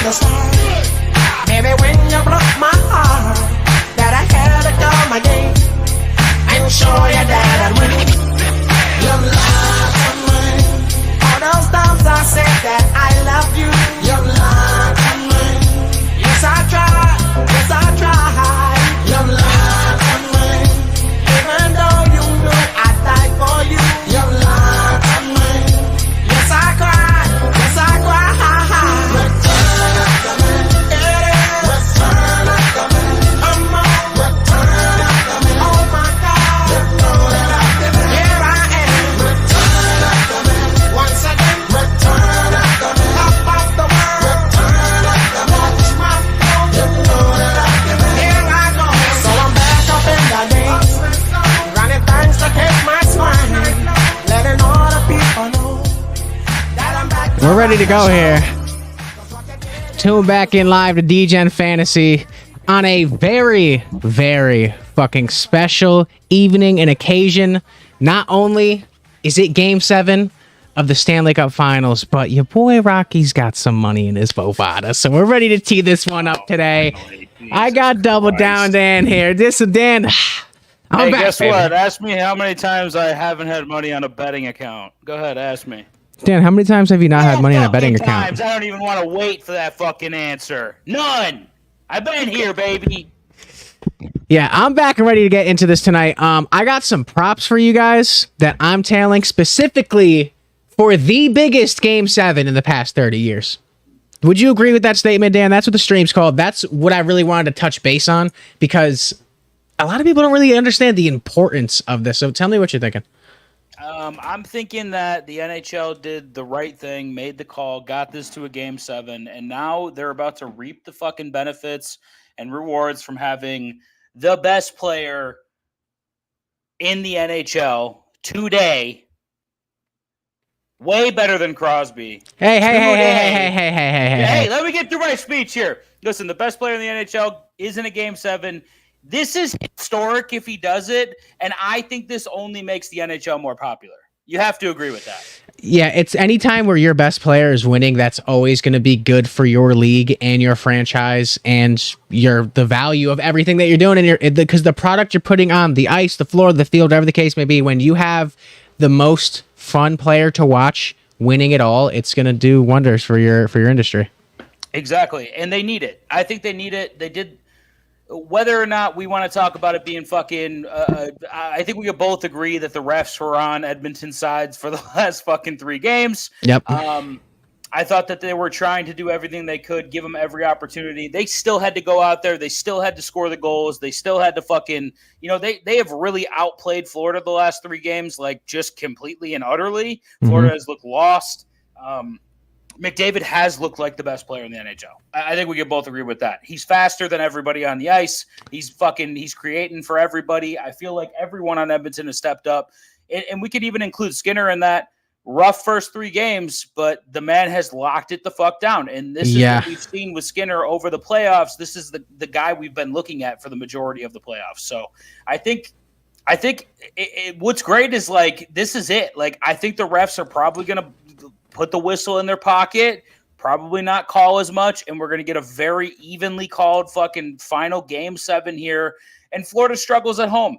the start. Maybe when you broke my heart, that I had to come again and show you that I'd win. Your love of mine. All those times I said that I love you. Your love of mine. Yes, I tried. Yes, I tried. Your love of mine. Even though you know I died for you. Your love of mine. Yes, I cried. Yes, I cried. Return of the man. Return of the man. Come on. Return of the man. Oh my God. Return of the man. Here I am. Return of the man. Once again. Return of the man. Top of the world. Return of the man. Watch my phone. Return of the man. Here I go. So I'm back up in the game. Running things to catch my swine. Letting all the people know that I'm back. We're ready to go here. Tune back in live to Degen Fantasy on a very, very fucking special evening and occasion. Not only is it Game 7 of the Stanley Cup Finals, but your boy Rocky's got some money in his Bovada, so we're ready to tee this one up today. I got Double Down Dan here. Dan, I'm Hey, back, guess baby. what? Ask me how many times I haven't had money on a betting account. Go ahead, ask me. Dan, how many times have you not had money on a betting Fucking account? times. I don't even want to wait for that fucking answer. None. I've been here, baby. Yeah, I'm back and ready to get into this tonight. I got some props for you guys that I'm tailing specifically for the biggest Game 7 in the past 30 years. Would you agree with that statement, Dan? That's what the stream's called. That's what I really wanted to touch base on because a lot of people don't really understand the importance of this. So tell me what you're thinking. I'm thinking that the NHL did the right thing, made the call, got this to a Game 7, and now they're about to reap the fucking benefits and rewards from having the best player in the NHL today. Way better than Crosby. Hey, Hey, let me get through my speech here. Listen, the best player in the NHL is in a Game 7. This is historic if he does it, and I think this only makes the NHL more popular. You have to agree with that. Yeah, it's any time where your best player is winning, that's always going to be good for your league and your franchise and the value of everything that you're doing, and because the product you're putting on the ice, the floor, the field, whatever the case may be, when you have the most fun player to watch winning it all, it's going to do wonders for your industry. Exactly, and they need it. I think they need it. They did. Whether or not we want to talk about it being fucking, I think we could both agree that the refs were on Edmonton's sides for the last fucking 3 games. Yep. I thought that they were trying to do everything they could, give them every opportunity. They still had to go out there. They still had to score the goals. They still had to fucking, they have really outplayed Florida the last 3 games, like just completely and utterly. Florida has looked lost. McDavid has looked like the best player in the NHL. I think we can both agree with that. He's faster than everybody on the ice. He's creating for everybody. I feel like everyone on Edmonton has stepped up. And we could even include Skinner in that. Rough first 3 games, but the man has locked it the fuck down. And this is what we've seen with Skinner over the playoffs. This is the guy we've been looking at for the majority of the playoffs. So I think what's great is, like, this is it. Like, I think the refs are probably going to put the whistle in their pocket, probably not call as much, and we're going to get a very evenly called fucking final Game 7 here. And Florida struggles at home,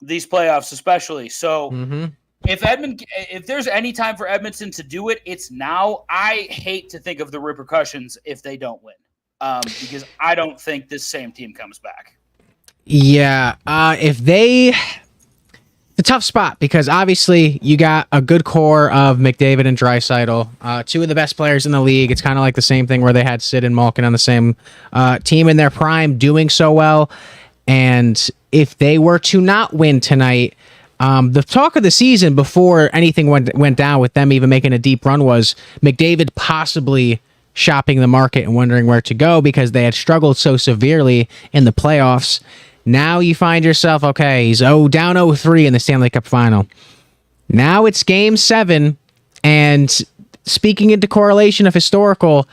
these playoffs especially. So if there's any time for Edmonton to do it, it's now. I hate to think of the repercussions if they don't win, because I don't think this same team comes back. Yeah, the tough spot, because obviously you got a good core of McDavid and Draisaitl, 2 of the best players in the league. It's kind of like the same thing where they had Sid and Malkin on the same team in their prime doing so well. And if they were to not win tonight, the talk of the season before anything went down with them even making a deep run was McDavid possibly shopping the market and wondering where to go because they had struggled so severely in the playoffs. Now you find yourself, okay, he's down 0-3 in the Stanley Cup Final. Now it's Game 7, and speaking into correlation of historical,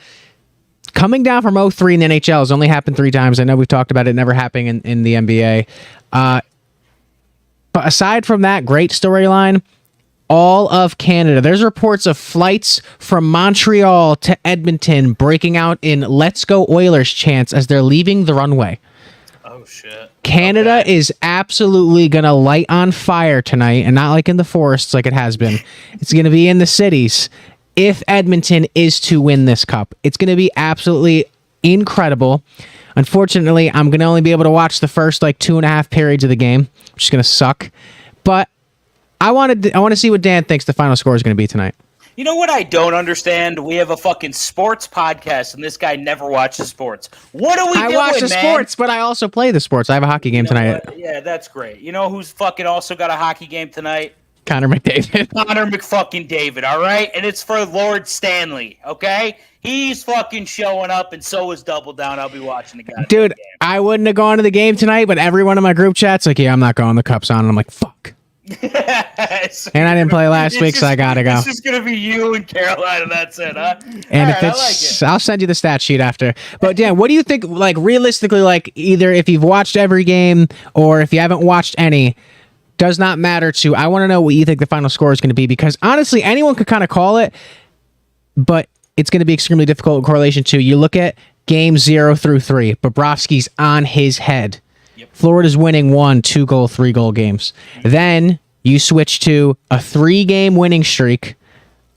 coming down from 0-3 in the NHL has only happened 3 times. I know we've talked about it never happening in the NBA. But aside from that great storyline, all of Canada. There's reports of flights from Montreal to Edmonton breaking out in "Let's Go Oilers" chants as they're leaving the runway. Oh shit. Canada is absolutely going to light on fire tonight, and not like in the forests like it has been. It's going to be in the cities if Edmonton is to win this cup. It's going to be absolutely incredible. Unfortunately, I'm going to only be able to watch the first 2.5 periods of the game, which is going to suck. But I want to see what Dan thinks the final score is going to be tonight. You know what I don't understand? We have a fucking sports podcast, and this guy never watches sports. What are we doing, man? I watch the sports, but I also play the sports. I have a hockey game tonight. What? Yeah, that's great. You know who's fucking also got a hockey game tonight? Connor McDavid. Connor McFucking David, all right? And it's for Lord Stanley, okay? He's fucking showing up, and so is Double Down. I'll be watching the guy. Dude, I wouldn't have gone to the game tonight, but everyone in my group chat's like, yeah, I'm not going. The cup's on. And I'm like, fuck. And I didn't play last week, so I gotta go. It's just gonna be you and Carolina. That's it, huh? And if it's, I'll send you the stat sheet after. But Dan, what do you think? Realistically, either if you've watched every game or if you haven't watched any, does not matter. I want to know what you think the final score is going to be, because honestly, anyone could kind of call it, but it's going to be extremely difficult in correlation to. You look at game 0 through 3. Bobrovsky's on his head. Florida's winning 1 2-goal, 3-goal games. Then you switch to a 3-game winning streak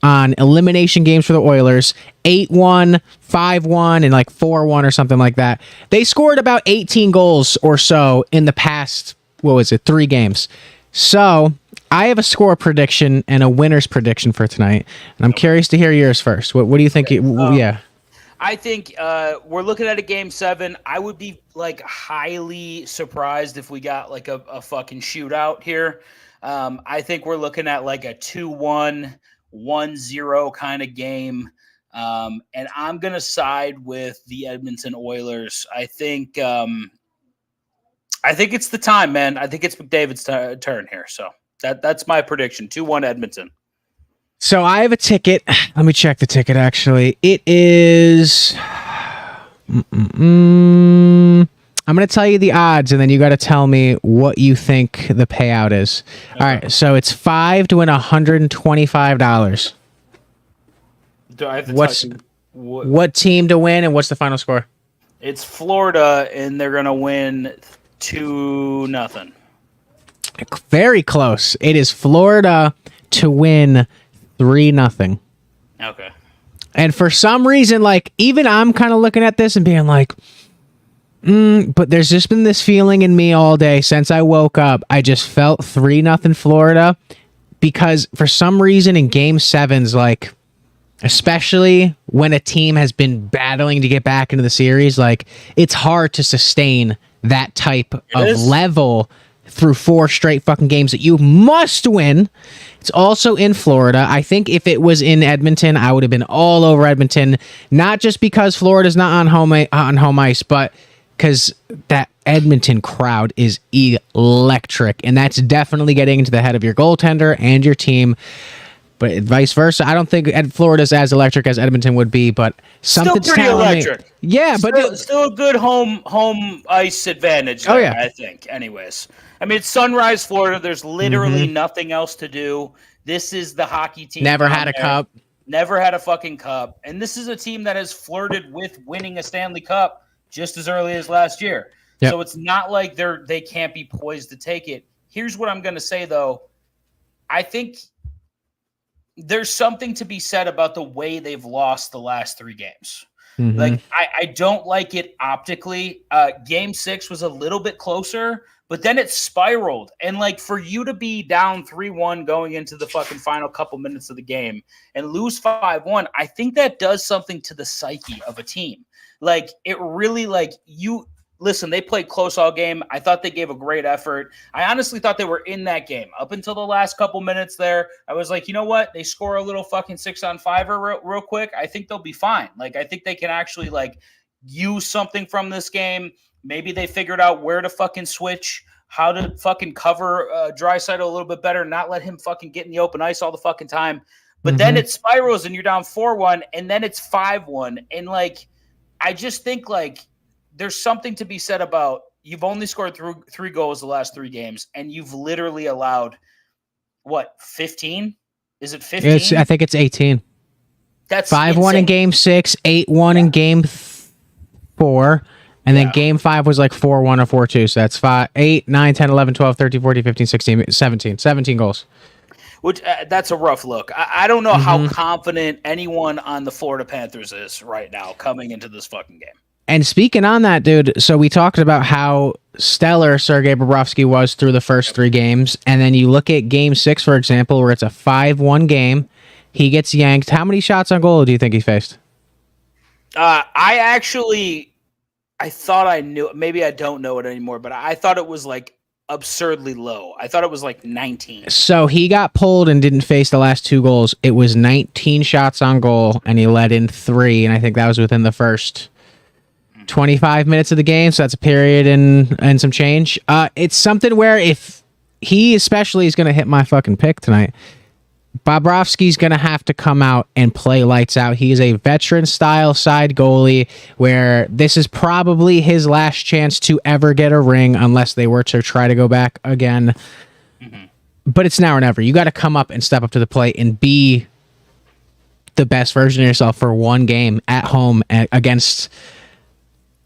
on elimination games for the Oilers, 8-1, 5-1, and 4-1 or something like that. They scored about 18 goals or so in the past, 3 games. So I have a score prediction and a winner's prediction for tonight, and I'm curious to hear yours first. What do you think? Yeah. I think we're looking at a game 7. I would be highly surprised if we got a fucking shootout here. I think we're looking at a 2-1, 1-0 kind of game. And I'm going to side with the Edmonton Oilers. I think it's the time, man. I think it's McDavid's turn here. So that's my prediction. 2-1 Edmonton. So I have a ticket. Let me check the ticket, actually. It is... I'm going to tell you the odds, and then you got to tell me what you think the payout is. Okay. All right, so it's 5 to win $125. Do I have to what team to win, and what's the final score? It's Florida, and they're going to win 2-0. Very close. It is Florida to win 3-0. Okay. And for some reason, even I'm kind of looking at this and being like, but there's just been this feeling in me all day since I woke up. I just felt 3-0 Florida, because for some reason in game 7s, especially when a team has been battling to get back into the series, it's hard to sustain that type of level through 4 straight fucking games that you must win. It's also in Florida. I think if it was in Edmonton, I would have been all over Edmonton, not just because Florida's not on home ice, but because that Edmonton crowd is electric, and that's definitely getting into the head of your goaltender and your team. But vice versa, I don't think Florida's as electric as Edmonton would be, but something's still pretty electric. Me, yeah, but still a good home ice advantage there, I think. Anyways, I mean, it's Sunrise, Florida. There's literally nothing else to do. This is the hockey team. Never had a cup. Never had a fucking cup. And this is a team that has flirted with winning a Stanley Cup just as early as last year. Yep. So it's not like they can't be poised to take it. Here's what I'm going to say, though. I think there's something to be said about the way they've lost the last 3 games. I don't like it optically. Game 6 was a little bit closer, but then it spiraled. And for you to be down 3-1 going into the fucking final couple minutes of the game and lose 5-1, I think that does something to the psyche of a team. It really listen, they played close all game. I thought they gave a great effort. I honestly thought they were in that game up until the last couple minutes there. I was like, you know what? They score a little fucking 6-on-5 real quick. I think they'll be fine. I think they can actually use something from this game. Maybe they figured out where to fucking switch, how to fucking cover Draisaitl a little bit better, not let him fucking get in the open ice all the fucking time. But then it spirals and you're down 4-1, and then it's 5-1. And I just think there's something to be said about you've only scored 3 goals the last 3 games, and you've literally allowed 15 Is it 15? I think it's 18. That's 5-1 insane. in game 6, 8-1 in game 4, and then game 5 was like 4-1 or 4-2. So that's 5, 8, 9, 10, 11, 12, 13, 14, 15, 16, 17. 17 goals. Which that's a rough look. I don't know how confident anyone on the Florida Panthers is right now coming into this fucking game. And speaking on that, dude, so we talked about how stellar Sergei Bobrovsky was through the first 3 games, and then you look at game 6, for example, where it's a 5-1 game. He gets yanked. How many shots on goal do you think he faced? I thought I knew. Maybe I don't know it anymore, but I thought it was like absurdly low. I thought it was like 19. So he got pulled and didn't face the last 2 goals. It was 19 shots on goal, and he let in 3, and I think that was within the first 25 minutes of the game, so that's a period and some change. It's something where if he especially is going to hit my fucking pick tonight, Bobrovsky's going to have to come out and play lights out. He is a veteran-style side goalie where this is probably his last chance to ever get a ring unless they were to try to go back again. But it's now or never. You got to come up and step up to the plate and be the best version of yourself for one game at home against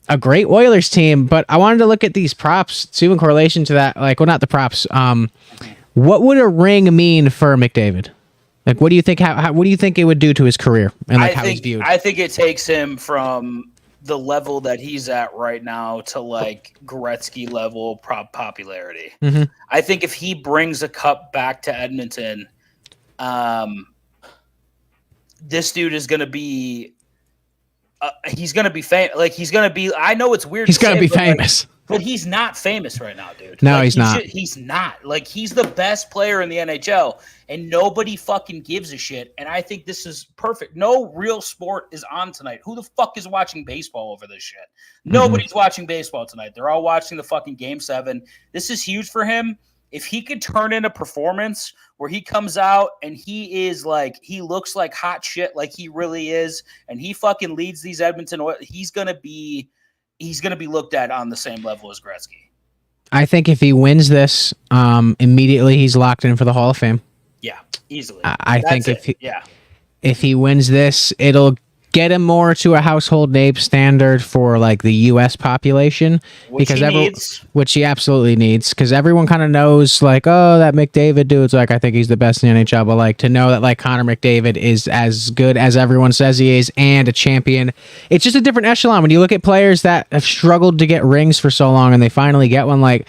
a great Oilers team. But I wanted to look at these props too in correlation to that. Like, well, not the props. What would a ring mean for McDavid? Like, what do you think? What do you think it would do to his career and like how he's viewed? I think it takes him from the level that he's at right now to like Gretzky level popularity. I think if he brings a cup back to Edmonton, this dude is going to be. He's going to be famous. Like he's going to be. I know it's weird. He's going to be famous. But he's not famous right now, dude. No, like, he's not. He's not. Like, he's the best player in the NHL, and nobody fucking gives a shit. And I think this is perfect. No real sport is on tonight. Who the fuck is watching baseball over this shit? Nobody's watching baseball tonight. They're all watching the fucking Game 7. This is huge for him. If he could turn in a performance where he comes out and he is like, he looks like hot shit like he really is, and he fucking leads these Edmonton Oilers, he's going to be looked at on the same level as Gretzky. I think if he wins this, immediately he's locked in for the Hall of Fame. Yeah, easily. I think if he wins this, it'll get him more to a household name standard for like the U.S. population, which he absolutely needs, because everyone kind of knows like, oh, that McDavid dude's like, I think he's the best in the NHL, but like to know that like Connor McDavid is as good as everyone says he is and a champion, it's just a different echelon. When you look at players that have struggled to get rings for so long and they finally get one, like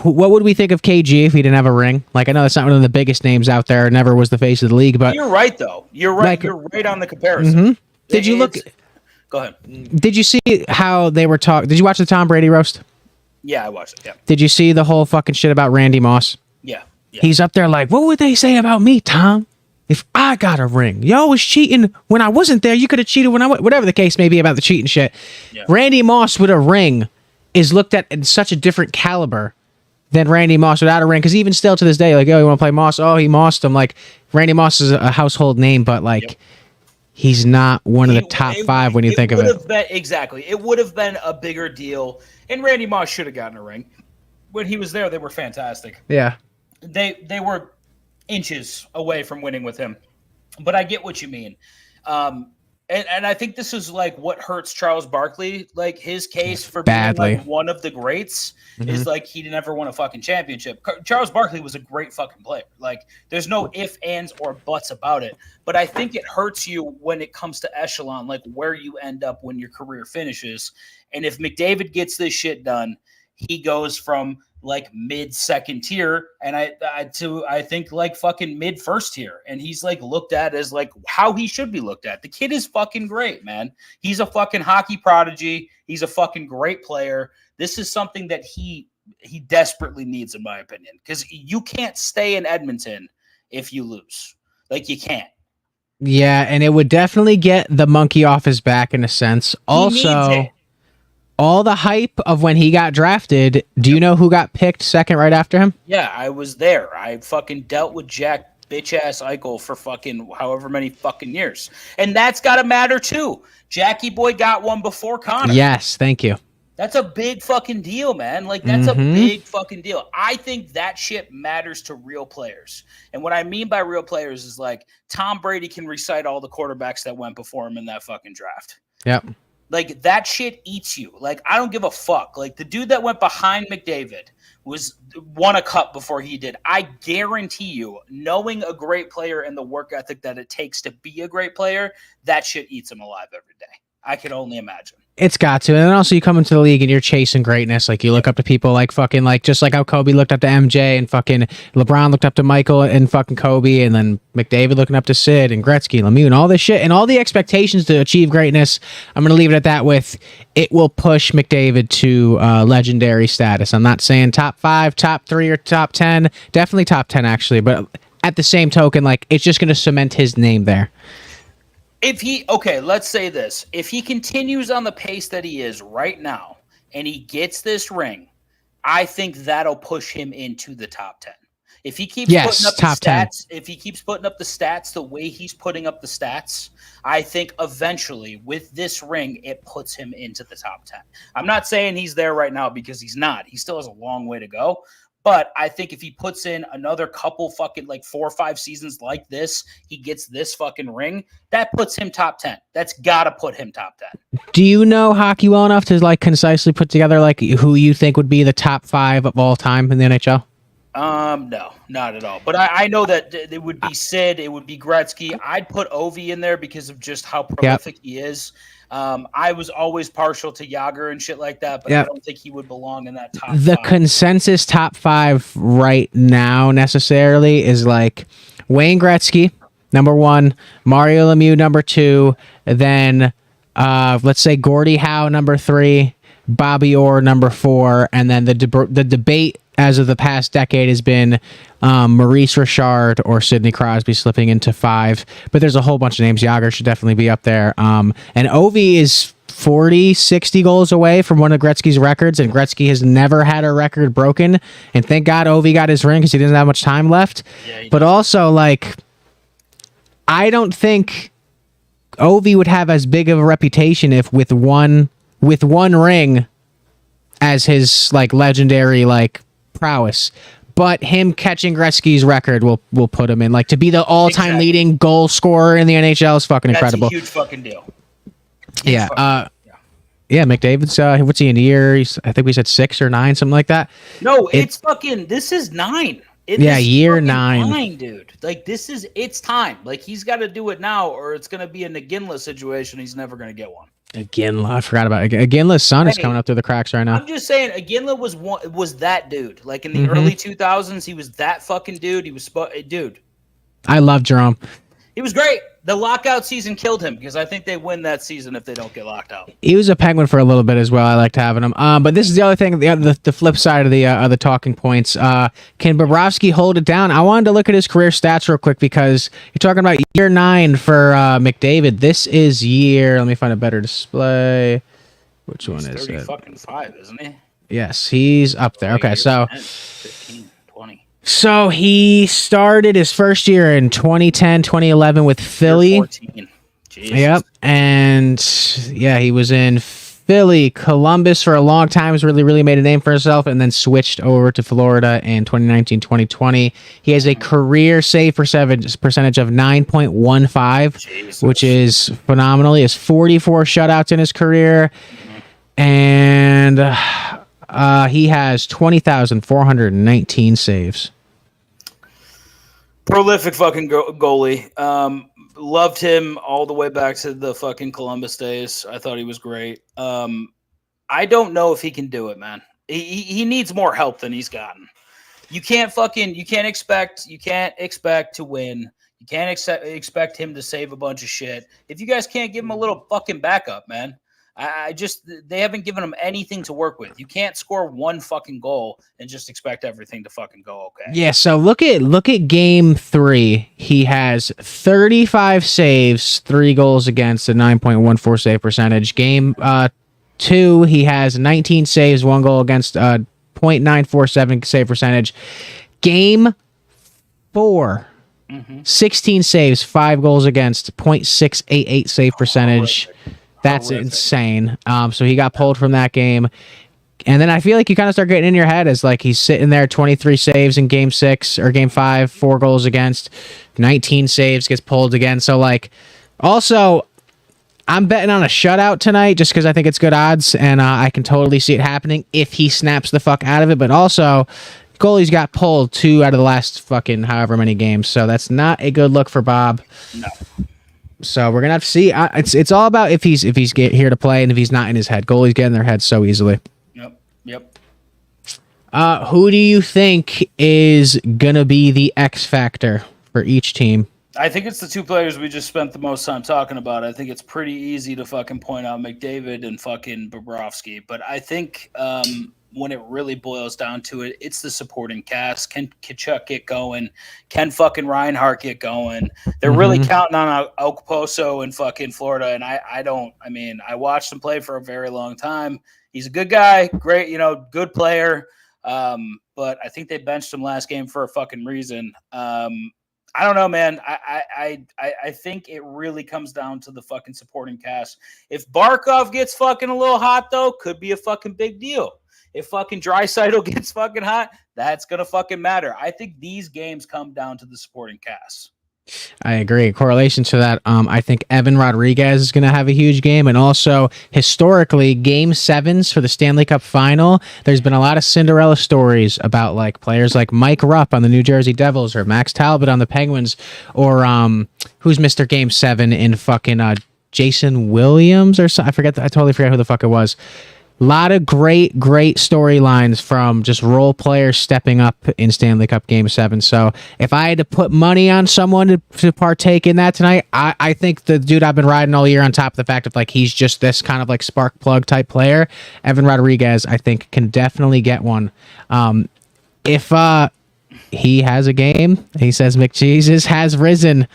what would we think of KG if he didn't have a ring? Like, I know that's not one of the biggest names out there, never was the face of the league, but you're right though. You're right. Like, you're right on the comparison. Did you look? Go ahead. Did you see how they were talking? Did you watch the Tom Brady roast? Yeah, I watched it. Yeah. Did you see the whole fucking shit about Randy Moss? Yeah. He's up there like, what would they say about me, Tom? If I got a ring, y'all was cheating when I wasn't there. You could have cheated when I went. Whatever the case may be about the cheating shit. Yeah. Randy Moss with a ring is looked at in such a different caliber than Randy Moss without a ring. Because even still to this day, like, oh, you want to play Moss? Oh, he mossed him. Like, Randy Moss is a household name, but like. He's not one of the top 5 when you think of it. Exactly. It would have been a bigger deal. And Randy Moss should have gotten a ring. When he was there, they were fantastic. Yeah. They were inches away from winning with him. But I get what you mean. And I think this is like what hurts Charles Barkley. Like his case for being like one of the greats is like he never won a fucking championship. Charles Barkley was a great fucking player. Like there's no ifs, ands, or buts about it. But I think it hurts you when it comes to echelon, like where you end up when your career finishes. And if McDavid gets this shit done, he goes from like mid second tier and I think like fucking mid first tier, and he's like looked at as like how he should be looked at. The kid is fucking great, man. He's a fucking hockey prodigy. He's a fucking great player. This is something that he desperately needs, in my opinion, because you can't stay in Edmonton if you lose. Like you can't. Yeah, and it would definitely get the monkey off his back in a sense. Also, all the hype of when he got drafted, do you know who got picked second right after him? Yeah, I was there. I fucking dealt with Jack bitch-ass Eichel for fucking however many fucking years. And that's got to matter too. Jackie boy got one before Connor. Yes, thank you. That's a big fucking deal, man. Like, that's a big fucking deal. I think that shit matters to real players. And what I mean by real players is like Tom Brady can recite all the quarterbacks that went before him in that fucking draft. Yep. Like, that shit eats you. Like, I don't give a fuck. Like, the dude that went behind McDavid won a cup before he did. I guarantee you, knowing a great player and the work ethic that it takes to be a great player, that shit eats him alive every day. I can only imagine. It's got to. And then also you come into the league and you're chasing greatness. Like you look up to people like fucking like just like how Kobe looked up to MJ and fucking LeBron looked up to Michael and fucking Kobe and then McDavid looking up to Sid and Gretzky, Lemieux and all this shit and all the expectations to achieve greatness. I'm going to leave it at that with it will push McDavid to legendary status. I'm not saying top 5, top 3 or top 10. Definitely top 10 actually. But at the same token, like it's just going to cement his name there. Let's say this. If he continues on the pace that he is right now and he gets this ring, I think that'll push him into the top 10. If he keeps putting up the stats, 10. If he keeps putting up the stats the way he's putting up the stats, I think eventually with this ring, it puts him into the top 10. I'm not saying he's there right now because he's not. He still has a long way to go. But I think if he puts in another couple fucking like 4 or 5 seasons like this, he gets this fucking ring, that puts him top 10. That's got to put him top 10. Do you know hockey well enough to like concisely put together like who you think would be the top 5 of all time in the NHL? No, not at all. But I know that it would be Sid, it would be Gretzky. I'd put Ovi in there because of just how prolific he is. I was always partial to Yager and shit like that, but I don't think he would belong in that top 5. Consensus top 5 right now necessarily is like Wayne Gretzky, number 1, Mario Lemieux, number 2, then let's say Gordie Howe, number 3, Bobby Orr, number 4, and then the debate as of the past decade has been Maurice Richard or Sidney Crosby slipping into 5. But there's a whole bunch of names. Yager should definitely be up there. And Ovi is 40, 60 goals away from one of Gretzky's records, and Gretzky has never had a record broken. And thank God Ovi got his ring because he doesn't have much time left. But also, like, I don't think Ovi would have as big of a reputation if with one ring as his like legendary like prowess, but him catching Gretzky's record will put him in like to be the all-time leading goal scorer in the NHL is fucking incredible. That's a huge fucking deal. Yeah, McDavid's what's he in year? I think we said 6 or 9, something like that. No, it's fucking. This is 9. Year 9, dude. Like it's time. Like he's got to do it now, or it's gonna be a Naginla situation. He's never gonna get one. Iginla, I forgot about it. Iginla's son is coming up through the cracks right now. I'm just saying, Iginla was that dude. Like in the early 2000s, he was that fucking dude. He was dude. I love Jerome. He was great. The lockout season killed him because I think they win that season if they don't get locked out. He was a Penguin for a little bit as well. I liked having him. But this is the other thing, the flip side of the talking points. Can Bobrovsky hold it down? I wanted to look at his career stats real quick because you're talking about year 9 for McDavid. This is year. Let me find a better display. Which one is it? Fucking 5, isn't he? Yes, he's up there. Okay, so 15, 20. So he started his first year in 2010, 2011 with Philly. 14. Jesus. Yep. And he was in Philly, Columbus for a long time. He's really made a name for himself and then switched over to Florida in 2019, 2020. He has a career save percentage of 9.15, which is phenomenal. He has 44 shutouts in his career. And he has 20,419 saves. Prolific fucking goalie. Loved him all the way back to the fucking Columbus days. I thought he was great. I don't know if he can do it, man. He needs more help than he's gotten. You can't expect to win. You can't expect him to save a bunch of shit. If you guys can't give him a little fucking backup, man. They haven't given him anything to work with. You can't score one fucking goal and just expect everything to fucking go okay. Yeah, so look at game 3. He has 35 saves, 3 goals against, a 9.14 save percentage. Game 2, he has 19 saves, 1 goal against, 0.947 save percentage. Game 4, 16 saves, 5 goals against, 0.688 save percentage. That's Horrific. insane. So he got pulled from that game. And then I feel like you kind of start getting in your head as like he's sitting there, 23 saves in game 6 or game 5, 4 goals against, 19 saves, gets pulled again. So like, also, I'm betting on a shutout tonight just because I think it's good odds, and I can totally see it happening if he snaps the fuck out of it. But also, goalies got pulled 2 out of the last fucking however many games, so that's not a good look for Bob. No. So we're gonna have to see. It's all about if he's here to play and if he's not in his head. Goalies get in their heads so easily. Yep. Who do you think is gonna be the X factor for each team? I think it's the 2 players we just spent the most time talking about. I think it's pretty easy to fucking point out McDavid and fucking Bobrovsky. But I think when it really boils down to it, it's the supporting cast. Can Kachuk get going? Can fucking Reinhart get going? They're really counting on Okposo in fucking Florida. And I watched him play for a very long time. He's a good guy, great, good player. But I think they benched him last game for a fucking reason. I don't know, man. I think it really comes down to the fucking supporting cast. If Barkov gets fucking a little hot, though, could be a fucking big deal. If fucking Draisaitl gets fucking hot, that's gonna fucking matter. I think these games come down to the supporting cast. I agree. Correlation to that, I think Evan Rodriguez is going to have a huge game. And also, historically, game 7s for the Stanley Cup final, there's been a lot of Cinderella stories about like players like Mike Rupp on the New Jersey Devils or Max Talbot on the Penguins or who's Mr. Game 7 in fucking Jason Williams or something. I totally forget who the fuck it was. A lot of great storylines from just role players stepping up in Stanley Cup Game 7. So if I had to put money on someone to partake in that tonight, I think the dude I've been riding all year on top of the fact of like he's just this kind of like spark plug type player, Evan Rodriguez, I think can definitely get one. If he has a game, he says McJesus has risen.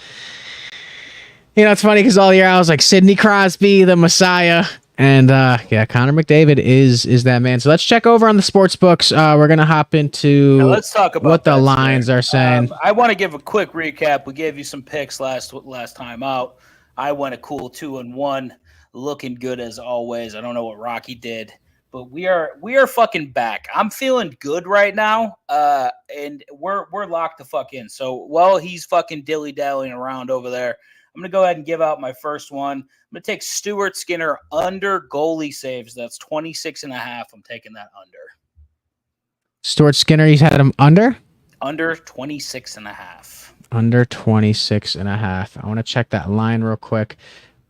It's funny because all year I was like Sidney Crosby, the Messiah. And Connor McDavid is that man. So let's check over on the sports books. We're gonna hop into let's talk about what the lines are saying. I want to give a quick recap. We gave you some picks last time out. I went a cool 2-1, looking good as always. I don't know what Rocky did, but we are fucking back. I'm feeling good right now, and we're locked the fuck in. So while he's fucking dilly dallying around over there, I'm going to go ahead and give out my first one. I'm going to take Stuart Skinner under goalie saves. That's 26.5. I'm taking that under. Stuart Skinner, you had him under? Under 26.5. Under 26.5. I want to check that line real quick.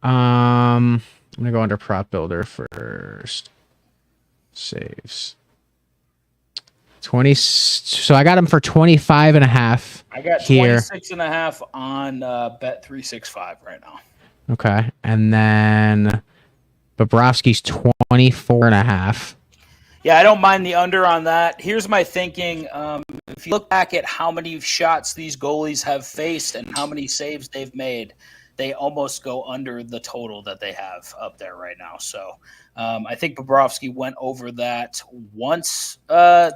I'm going to go under prop builder first. Saves. 20. So I got him for 25.5. I got 26.5 on Bet365 right now. Okay. And then Bobrovsky's 24.5. Yeah, I don't mind the under on that. Here's my thinking. If you look back at how many shots these goalies have faced and how many saves they've made, they almost go under the total that they have up there right now. So I think Bobrovsky went over that once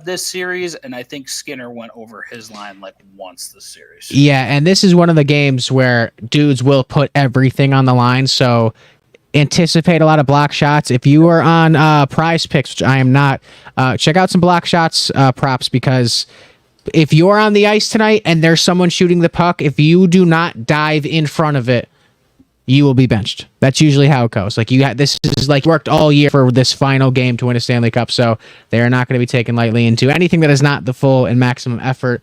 this series, and I think Skinner went over his line like once this series. Yeah, and this is one of the games where dudes will put everything on the line, so anticipate a lot of block shots. If you are on Prize Picks, which I am not, check out some block shots props, because if you're on the ice tonight and there's someone shooting the puck, if you do not dive in front of it, you will be benched. That's usually how it goes. Like this is like worked all year for this final game to win a Stanley Cup, so they are not going to be taken lightly into anything that is not the full and maximum effort.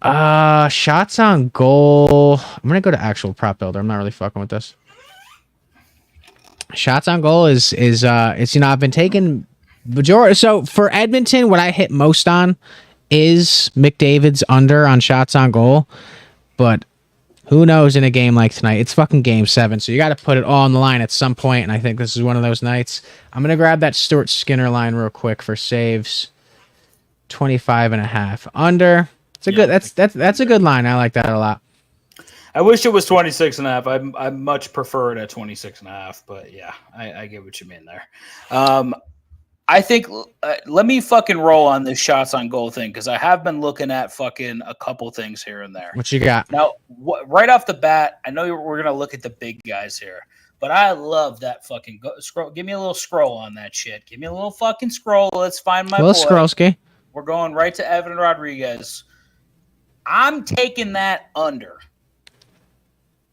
Shots on goal. I'm going to go to actual prop builder. I'm not really fucking with this. Shots on goal is I've been taking majority. So for Edmonton, what I hit most on is McDavid's under on shots on goal, but who knows in a game like tonight? It's fucking game 7, so you got to put it all on the line at some point, and I think this is one of those nights. I'm going to grab that Stuart Skinner line real quick for saves. 25.5 under. It's a good. That's a good line. I like that a lot. I wish it was 26.5. I much prefer it at 26.5, but yeah, I get what you mean there. I think let me fucking roll on this shots on goal thing, because I have been looking at fucking a couple things here and there. What you got? Now, right off the bat, I know we're going to look at the big guys here. But I love that fucking scroll. Give me a little scroll on that shit. Give me a little fucking scroll. Let's find my boy. Scrollski. We're going right to Evan Rodriguez. I'm taking that under.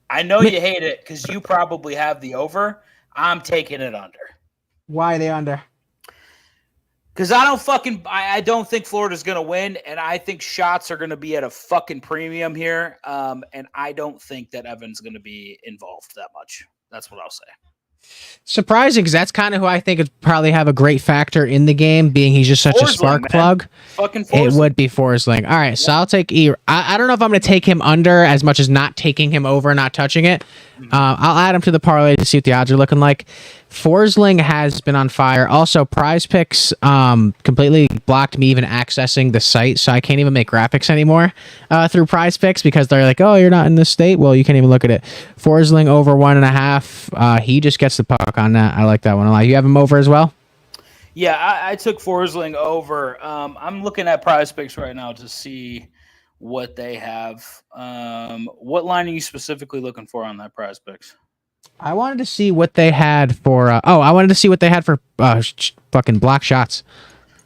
I know you hate it because you probably have the over. I'm taking it under. Why are they under? Because I don't think Florida's going to win, and I think shots are going to be at a fucking premium here, and I don't think that Evan's going to be involved that much. That's what I'll say. Surprising, because that's kind of who I think would probably have a great factor in the game, being he's just such a spark plug. Fucking Forsling. It would be Forsling. All right, so I'll take E. I don't know if I'm going to take him under as much as not taking him over, not touching it. I'll add him to the parlay to see what the odds are looking like. Forsling has been on fire. Also, Prize Picks completely blocked me even accessing the site, so I can't even make graphics anymore through Prize Picks because they're like, oh, you're not in this state? Well, you can't even look at it. Forsling over 1.5. He just gets the puck on that. I like that one a lot. You have him over as well? Yeah, I took Forsling over. I'm looking at Prize Picks right now to see what they have. What line are you specifically looking for on that Prize Picks? I wanted to see what they had for. Fucking block shots.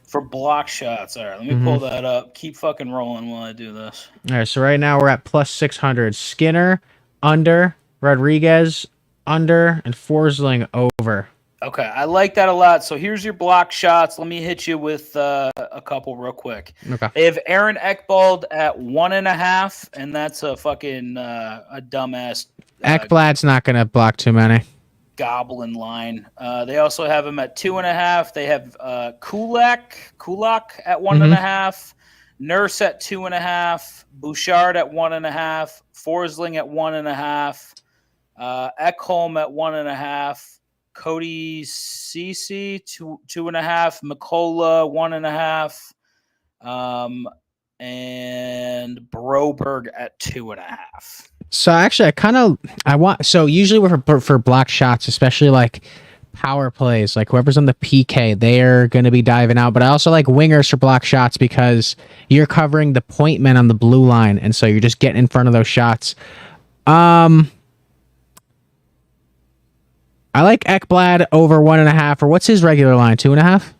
For block shots. All right, let me pull that up. Keep fucking rolling while I do this. All right, so right now we're at plus 600. Skinner under, Rodriguez under, and Forsling over. Okay, I like that a lot. So here's your block shots. Let me hit you with a couple real quick. Okay. They have Aaron Ekblad at 1.5, and that's a fucking a dumbass. Ekblad's not going to block too many. Goblin line. They also have him at 2.5. They have Kulak at 1.5. Nurse at 2.5. Bouchard at 1.5. Forsling at 1.5. Ekholm at 1.5. Cody Cece 2.5. Mikola 1.5. And Broberg at 2.5. So actually, usually for block shots, especially like power plays, like whoever's on the PK, they're going to be diving out. But I also like wingers for block shots because you're covering the point men on the blue line, and so you're just getting in front of those shots. I like Ekblad over 1.5, or what's his regular line? 2.5.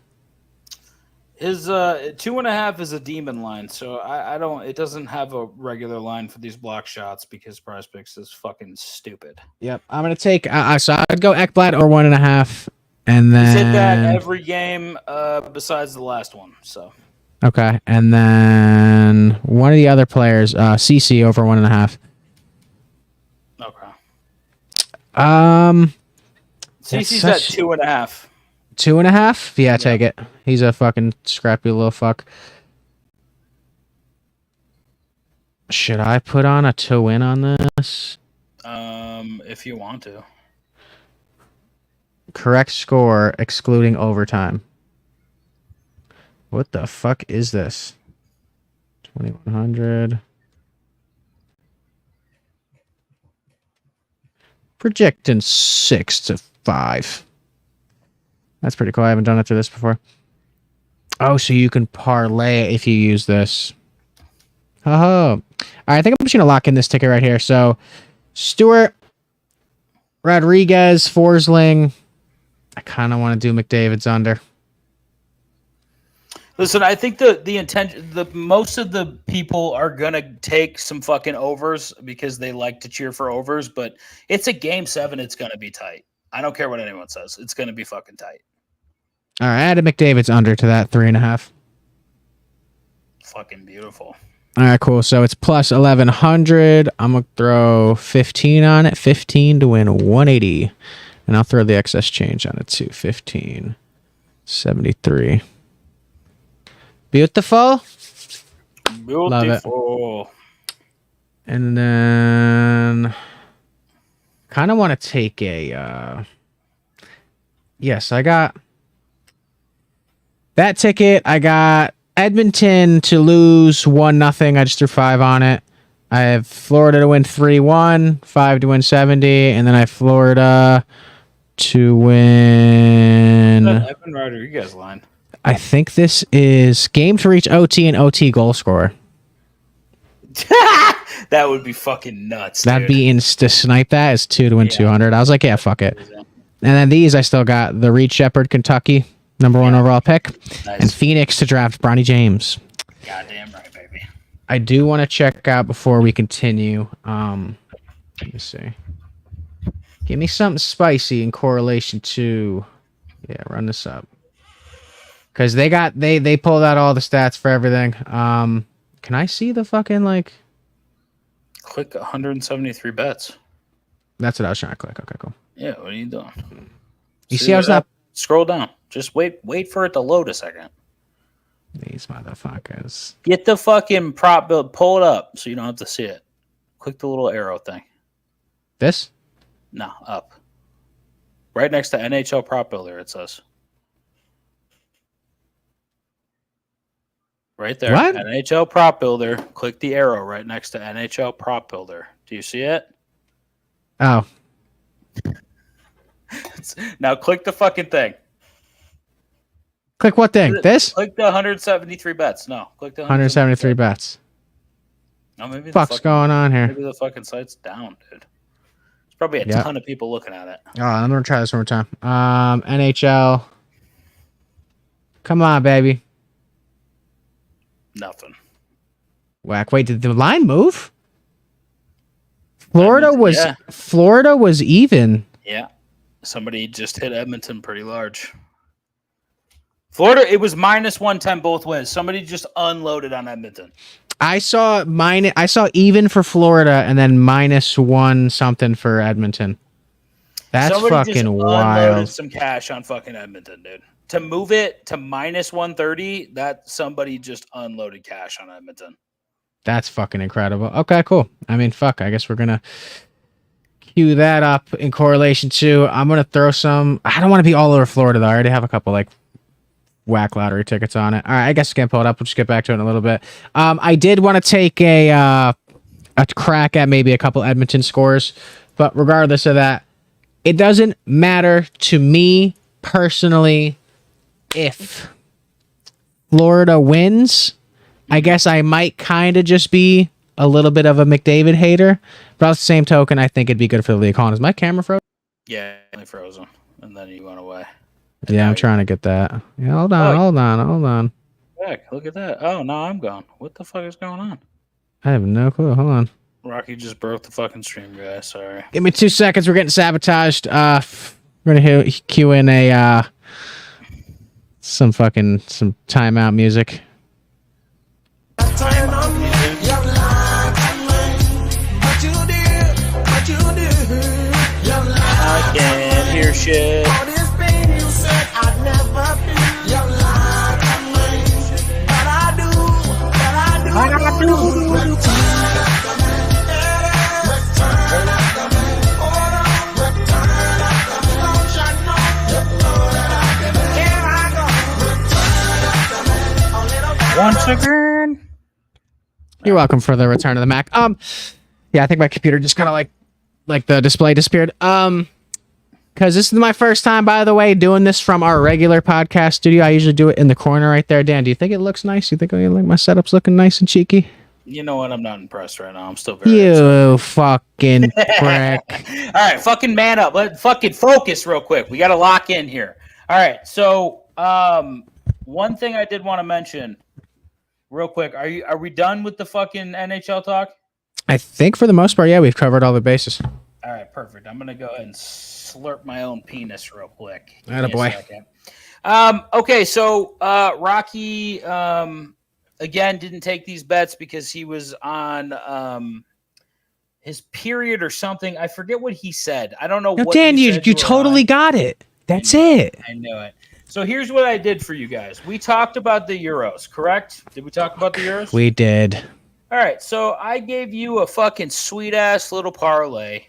His 2.5 is a demon line, so I don't. It doesn't have a regular line for these block shots because Prize Picks is fucking stupid. Yep, I'm gonna take. So I'd go Ekblad or 1.5, and then he's hit that every game besides the last one. So okay, and then one of the other players, CC over 1.5. Okay. CC's at 2.5. 2.5? Yeah, take it. He's a fucking scrappy little fuck. Should I put on a to win on this? If you want to. Correct score excluding overtime. What the fuck is this? 2100. Projecting 6-5. That's pretty cool. I haven't done it through this before. Oh, so you can parlay if you use this. Oh. All right, I think I'm just going to lock in this ticket right here. So, Stewart, Rodriguez, Forsling. I kind of want to do McDavid's under. Listen, I think the most of the people are gonna take some fucking overs because they like to cheer for overs, but it's a game 7. It's gonna be tight. I don't care what anyone says. It's gonna be fucking tight. All right, add McDavid's under to that 3.5. Fucking beautiful. All right, cool. So it's plus 1100. I'm gonna throw 15 on it. 15 to win 180, and I'll throw the excess change on it too. 15.73. Beautiful. Love it. And then kind of want to take a yes, I got that ticket. I got Edmonton to lose 1-0. I just threw 5 on it. I have Florida to win 3-1, 5 to win 70, and then I have Florida to win. Evan Rodriguez line. I think this is game to reach OT and OT goal scorer. That would be fucking nuts. That'd dude. be to snipe that is 2 to win 200. I was like, yeah, fuck it. And then these, I still got the Reed Shepherd, Kentucky, number 1 overall pick, Nice. and Phoenix to draft Bronny James. Goddamn right, baby. I do want to check out before we continue. Let me see. Give me something spicy in correlation to. Yeah, run this up. Because they pulled out all the stats for everything. Can I see the fucking like? Click 173 bets. That's what I was trying to click. Okay, cool. Yeah, what are you doing? You see how it's not? Scroll down. Just wait for it to load a second. These motherfuckers. Get the fucking prop build. Pull it up so you don't have to see it. Click the little arrow thing. This? No, up. Right next to NHL Prop Builder, it says. Right there. What? NHL Prop Builder. Click the arrow right next to NHL Prop Builder. Do you see it? Oh. Now click the fucking thing. Click what thing? This? Click the 173 bets. No, click the 173 bets. No, maybe Fuck's going on here? Maybe the fucking site's down, dude. There's probably a ton of people looking at it. Oh, I'm gonna try this one more time. NHL. Come on, baby. Nothing. Whack. Wait, did the line move? Florida was even. Yeah. Somebody just hit Edmonton pretty large. Florida, it was minus 110 both ways. Somebody just unloaded on Edmonton. I saw even for Florida and then -1 something for Edmonton. That's Somebody fucking just wild. unloaded some cash on fucking Edmonton, dude. To move it to minus 130, that somebody just unloaded cash on Edmonton. That's fucking incredible. Okay, cool. I mean, fuck. I guess we're gonna cue that up in correlation to. I'm gonna throw some. I don't want to be all over Florida though. I already have a couple like whack lottery tickets on it. All right, I guess I can pull it up. We'll just get back to it in a little bit. I did want to take a crack at maybe a couple Edmonton scores, but regardless of that, it doesn't matter to me personally if Florida wins. I guess I might kind of just be a little bit of a McDavid hater, but on the same token, I think it'd be good for the league. Hold on, is my camera frozen? Yeah, only frozen, and then he went away. Yeah, I'm trying to get that. Yeah, hold on. Heck, look at that. Oh, no, I'm gone. What the fuck is going on? I have no clue. Hold on. Rocky just broke the fucking stream, guys. Sorry. Give me 2 seconds. We're getting sabotaged. We're gonna cue in some timeout music. I can't hear shit. Once again. You're welcome for the return of the Mac. Yeah, I think my computer just kind of like the display disappeared. Because this is my first time, by the way, doing this from our regular podcast studio. I usually do it in the corner right there. Dan, do you think it looks nice? You think like my setup's looking nice and cheeky? You know what? I'm not impressed right now. I'm still very You fucking prick. All right, fucking man up. Let fucking focus real quick. We got to lock in here. All right, so one thing I did want to mention real quick. Are we done with the fucking NHL talk? I think for the most part, yeah, we've covered all the bases. All right, perfect. I'm gonna go ahead and slurp my own penis real quick. Attaboy. Okay, so Rocky again didn't take these bets because he was on his period or something. I forget what he said. I don't know. No, what Dan, you totally got it. That's it. I knew it. So here's what I did for you guys. We talked about the Euros, correct? Did we talk about the Euros? We did. All right, so I gave you a fucking sweet-ass little parlay,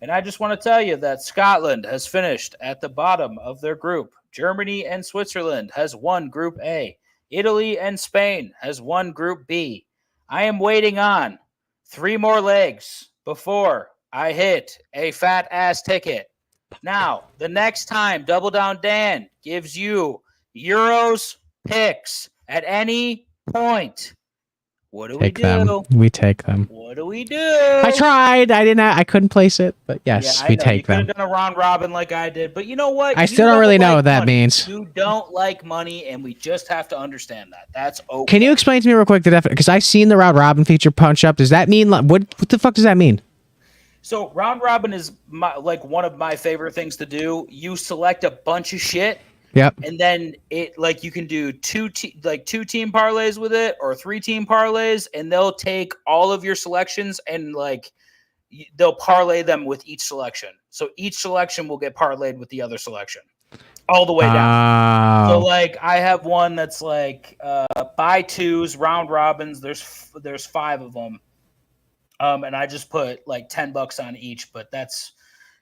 and I just want to tell you that Scotland has finished at the bottom of their group. Germany and Switzerland has won Group A. Italy and Spain has won Group B. I am waiting on 3 more legs before I hit a fat-ass ticket. Now, the next time Double Down Dan gives you Euros picks at any point, What do Take we do? them. We take them. What do we do? I tried. I didn't. I couldn't place it, but yes, Yeah, I we know. take You them. could have done a round robin like I did, but you know what? I still don't really know what that means. You don't like money, and we just have to understand that. That's okay. Can you explain to me real quick the definition? Because I've seen the round robin feature punch up. Does that mean what the fuck does that mean? So round robin is one of my favorite things to do. You select a bunch of shit. Yep. And then you can do two team parlays with it or 3 team parlays, and they'll take all of your selections and they'll parlay them with each selection. So each selection will get parlayed with the other selection all the way down. So I have one that's buy twos, round robins. There's 5 of them. And I just put $10 on each, but that's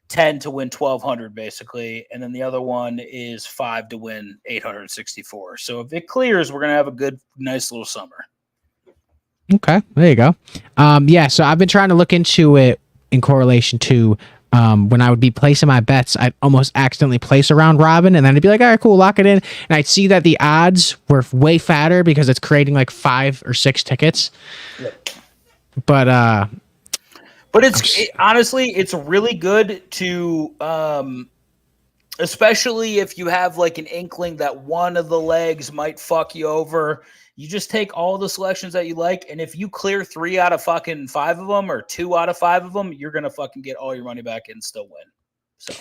10 to win 1,200 basically, and then the other one is 5 to win 864. So if it clears, we're gonna have a nice little summer. Okay, there you go. Yeah, so I've been trying to look into it in correlation to when I would be placing my bets, I'd almost accidentally place a round robin, and then I'd be like, all right, cool, lock it in, and I'd see that the odds were way fatter because it's creating 5 or 6 tickets. Yep. But honestly, it's really good to, especially if you have an inkling that one of the legs might fuck you over. You just take all the selections that you like, and if you clear 3 out of fucking 5 of them or 2 out of 5 of them, you're gonna fucking get all your money back and still win. So.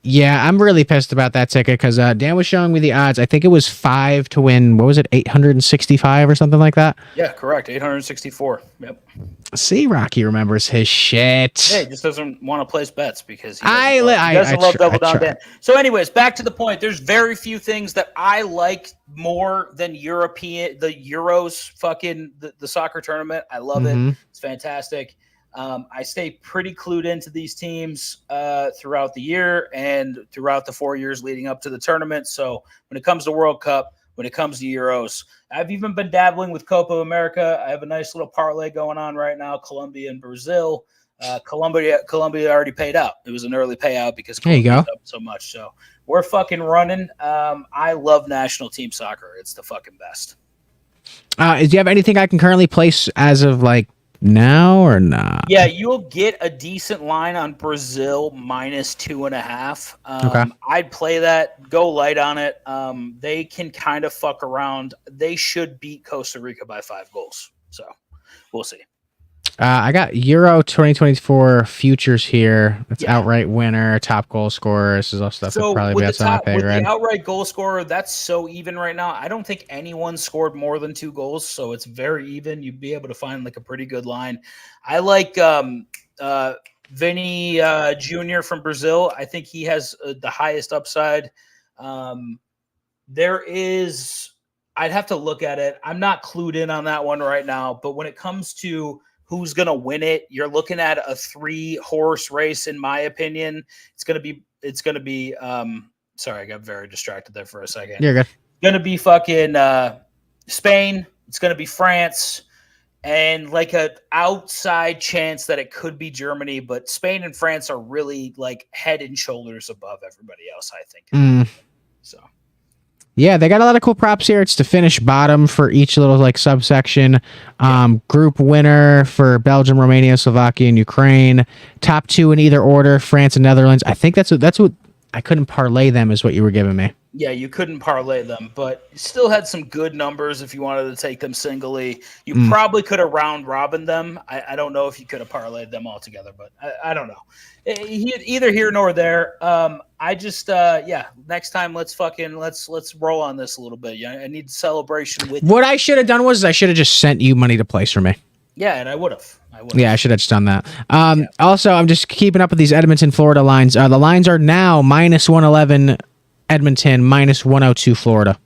Yeah, I'm really pissed about that ticket because Dan was showing me the odds. I think it was 5 to win. What was it, 865 or something like that? Yeah, correct. 864. Yep. See, Rocky remembers his shit. Hey, he just doesn't want to place bets because he doesn't love double down Dan. So, anyways, back to the point. There's very few things that I like more than the Euros, fucking the soccer tournament. I love it. It's fantastic. I stay pretty clued into these teams throughout the year and throughout the 4 years leading up to the tournament. So when it comes to World Cup, when it comes to Euros, I've even been dabbling with Copa America. I have a nice little parlay going on right now, Colombia and Brazil. Colombia already paid out. It was an early payout because Colombia's up so much. So we're fucking running. I love national team soccer. It's the fucking best. Do you have anything I can currently place as of now or not? Yeah, you'll get a decent line on Brazil -2.5. Okay. I'd play that. Go light on it. They can kind of fuck around. They should beat Costa Rica by 5 goals. So we'll see. I got Euro 2024 futures here. It's outright winner, top goal scorer. This is all stuff that probably be outside my pay grade. The outright goal scorer, that's so even right now. I don't think anyone scored more than 2 goals, so it's very even. You'd be able to find a pretty good line. I like Vini Jr. from Brazil. I think he has the highest upside. I'd have to look at it. I'm not clued in on that one right now, but when it comes to who's going to win it, you're looking at a 3-horse race, in my opinion. It's going to be, sorry, I got very distracted there for a second. You're good. It's going to be fucking Spain. It's going to be France, and an outside chance that it could be Germany, but Spain and France are really head and shoulders above everybody else, I think. So. Yeah, they got a lot of cool props here. It's to finish bottom for each little subsection. Group winner for Belgium, Romania, Slovakia, and Ukraine. Top 2 in either order, France and Netherlands. I think that's what I couldn't parlay them is what you were giving me. Yeah, you couldn't parlay them, but still had some good numbers if you wanted to take them singly. You probably could have round robin them. I don't know if you could have parlayed them all together, but I don't know. Either here nor there. I just next time let's roll on this a little bit. Yeah, I need celebration with What I should have done was I should have just sent you money to place for me. Yeah, and I would have. Yeah, I should have just done that. Also, I'm just keeping up with these Edmonton, Florida lines. The lines are now -111 Edmonton, -102 Florida.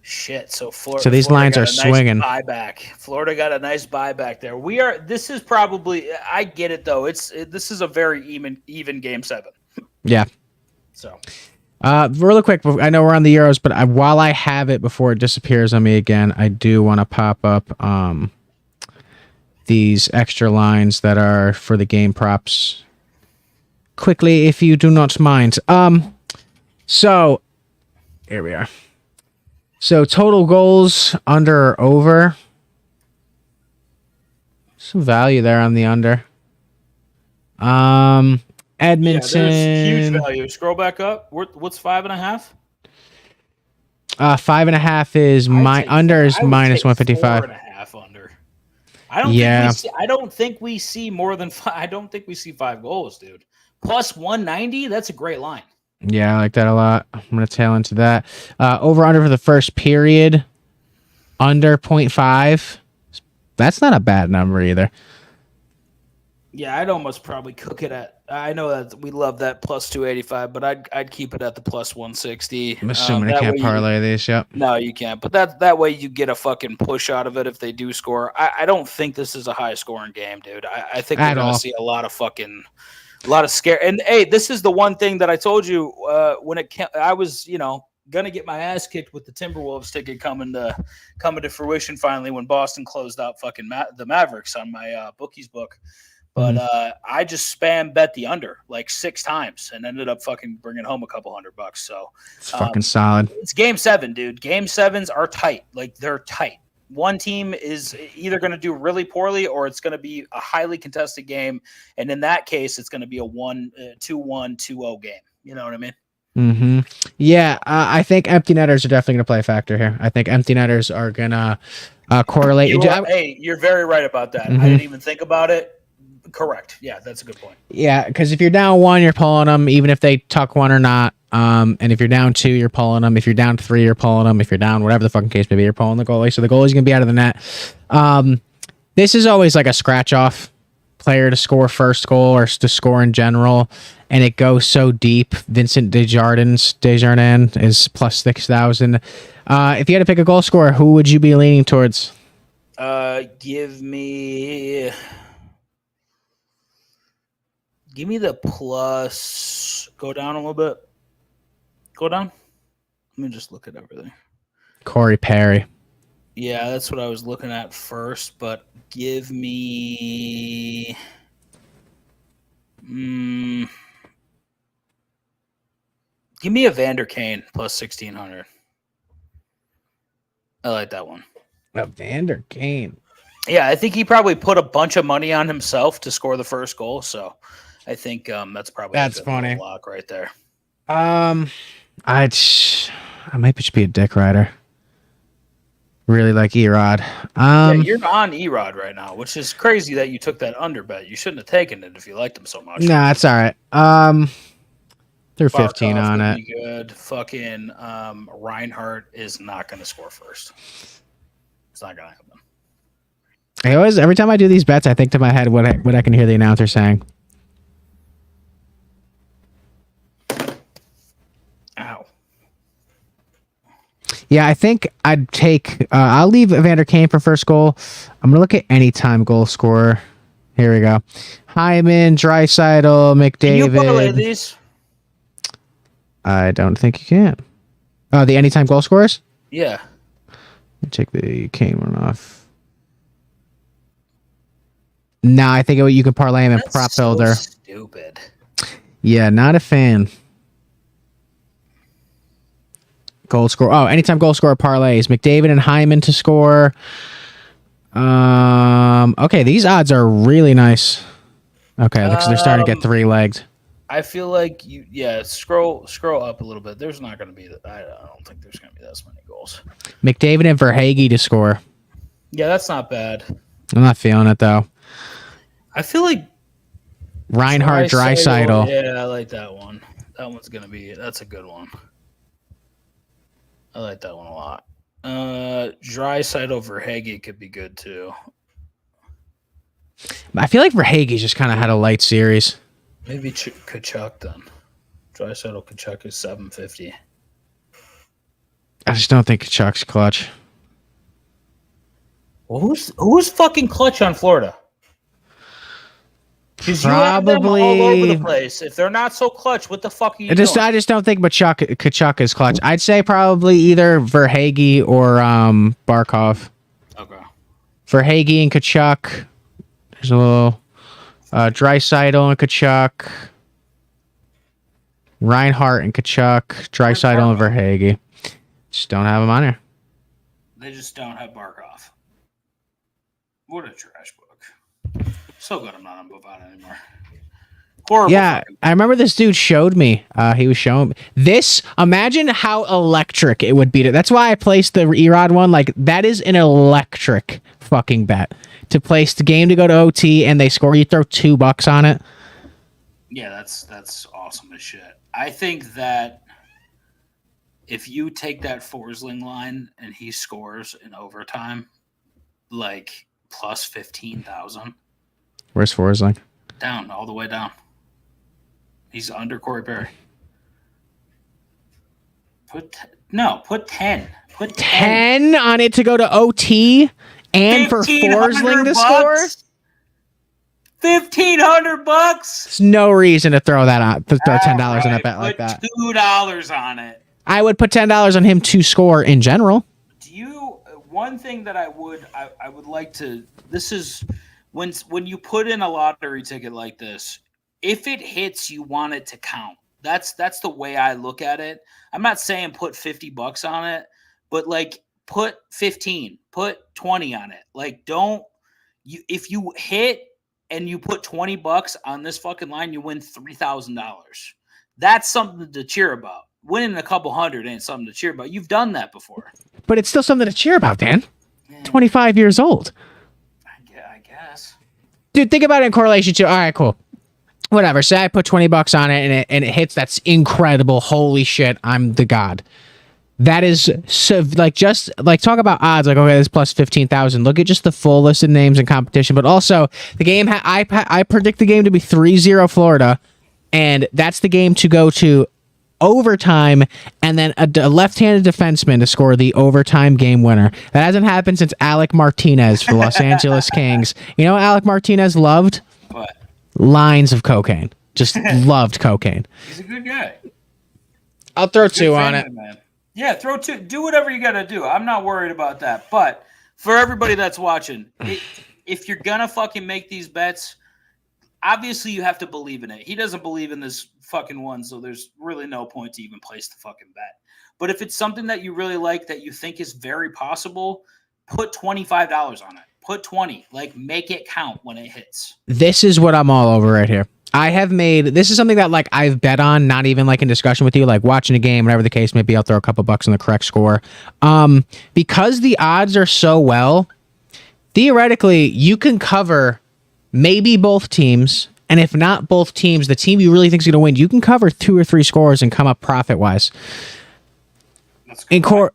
Shit, so Florida. So these lines are swinging. Buyback. Florida got a nice buyback there. This is probably. I get it though. This is a very even game 7. Yeah. So. Really quick, I know we're on the Euros, but while I have it before it disappears on me again, I do want to pop up these extra lines that are for the game props quickly, if you do not mind. So here we are. So total goals under or over. Some value there on the under. Yeah, Edmondson. there's huge value. Scroll back up. What's 5.5? 5.5 is under is minus 155. 4.5 under. I don't think we see more than 5. I don't think we see 5 goals, dude. Plus 190. That's a great line. Yeah, I like that a lot. I'm gonna tail into that. Over under for the first period. Under 0.5. That's not a bad number either. Yeah, I'd almost probably cook it at. I know that we love that plus 285, but I'd keep it at the plus 160. I'm assuming I can't parlay these. Yep. No, you can't. But that way you get a fucking push out of it if they do score. I don't think this is a high scoring game, dude. I think we're gonna see a lot of scare. And hey, this is the one thing that I told you when I was gonna get my ass kicked with the Timberwolves ticket coming to fruition finally when Boston closed out fucking the Mavericks on my bookies book. But I just spam bet the under like 6 times and ended up fucking bringing home a couple $100. So it's fucking solid. It's game 7, dude. Game 7s are tight. Like they're tight. One team is either going to do really poorly or it's going to be a highly contested game. And in that case, it's going to be a 2-1, 2-0 game. You know what I mean? Mm-hmm. Yeah, I think empty netters are definitely going to play a factor here. I think empty netters are going to correlate. Hey, you're very right about that. Mm-hmm. I didn't even think about it. Correct. Yeah, that's a good point. Yeah, because if you're down 1, you're pulling them, even if they tuck 1 or not. And if you're down 2, you're pulling them. If you're down 3, you're pulling them. If you're down whatever the fucking case may be, you're pulling the goalie. So the goalie's going to be out of the net. This is always like a scratch-off player to score first goal or to score in general, and it goes so deep. Vincent Desjardins is plus 6,000. If you had to pick a goal scorer, who would you be leaning towards? Give me the plus. Go down a little bit. Go down. Let me just look at everything. Corey Perry. Yeah, that's what I was looking at first, but give me a Vander Kane plus 1,600. I like that one. A Vander Kane. Yeah, I think he probably put a bunch of money on himself to score the first goal, so I think that's probably a good funny lock right there. I might just be a dick rider. Really like Erod. Yeah, you're on Erod right now, which is crazy that you took that under bet. You shouldn't have taken it if you liked him so much. Nah, it's all right. Threw 15 on it. Good. Fucking Reinhardt is not going to score first. It's not going to happen. Every time I do these bets, I think to my head what I can hear the announcer saying. Ow. Yeah, I think I'd take. I'll leave Evander Kane for first goal. I'm gonna look at anytime goal scorer. Here we go. Hyman, Draisaitl, McDavid. Can you parlay these? I don't think you can. Oh, the anytime goal scorers? Yeah. Take the Kane one off. No, I think you can parlay him in prop builder. Stupid. Yeah, not a fan. Goal score. Oh, anytime goal scorer parlays. McDavid and Hyman to score. Okay, these odds are really nice. Okay, looks like they're starting to get 3-legged. I feel like scroll up a little bit. There's not going to be I don't think there's going to be that many goals. McDavid and Verhaeghe to score. Yeah, that's not bad. I'm not feeling it though. I feel like Reinhardt, Draisaitl. Yeah, I like that one. That's a good one. I like that one a lot. Draisaitl Verhaeghe could be good too. I feel like Verhaeghe just kind of had a light series. Maybe Kachuk then. Draisaitl Kachuk is 750. I just don't think Kachuk's clutch. Well, who's fucking clutch on Florida? Because you have them all over the place. If they're not so clutch, what the fuck are you doing? I just don't think Kachuk is clutch. I'd say probably either Verhaeghe or Barkov. Okay. Verhaeghe and Kachuk. There's a little Draisaitl and Kachuk. Reinhardt and Kachuk. Draisaitl and Verhaeghe. Just don't have them on here. They just don't have Barkov. What a trash book. So good I'm not on Bovada anymore. Horrible. Yeah, I remember this dude showed me. He was showing me this. Imagine how electric it would be. That's why I placed the Erod one. Like, that is an electric fucking bet. To place the game to go to OT and they score, you throw $2 on it. Yeah, that's awesome as shit. I think that if you take that Forsling line and he scores in overtime, like plus 15,000. Where's Forsling? Down, all the way down. He's under Corey Perry. Put 10. Put 10 on it to go to OT and for Forsling to score? $1,500. There's no reason to throw that on. To throw $10 on a bet like that. $2 on it. I would put $10 on him to score in general. One thing that I would like to. This is when you put in a lottery ticket like this. If it hits, you want it to count. That's the way I look at it. I'm not saying put $50 on it, but like put 15, put 20 on it. Like if you hit and you put $20 on this fucking line, you win $3,000. That's something to cheer about. Winning a couple hundred ain't something to cheer about. You've done that before. But it's still something to cheer about, Dan. 25 years old. I guess. Dude, think about it in correlation to, all right, cool. Whatever. Say I put $20 on it and it hits. That's incredible. Holy shit. I'm the god. That is so just talk about odds. Like, okay, this plus 15,000. Look at just the full list of names in competition. But also the game, I predict the game to be 3-0 Florida. And that's the game to go to overtime and then a left-handed defenseman to score the overtime game winner. That hasn't happened since Alec Martinez for Los Angeles Kings. You know what Alec Martinez loved? What? Lines of cocaine. Just loved cocaine. He's a good guy. I'll throw $2 on it. Man. Yeah, throw $2. Do whatever you got to do. I'm not worried about that. But for everybody that's watching, if you're going to fucking make these bets, obviously you have to believe in it. He doesn't believe in this fucking one, so there's really no point to even place the fucking bet. But if it's something that you really like that you think is very possible, put $25 on it. Put 20. Like, make it count when it hits. This is what I'm all over right here. This is something that like I've bet on, not even like in discussion with you, like watching a game, whatever the case may be, I'll throw a couple bucks on the correct score. Because the odds are so well, theoretically you can cover maybe both teams, and if not both teams, the team you really think is going to win, you can cover 2 or 3 scores and come up profit-wise. In court,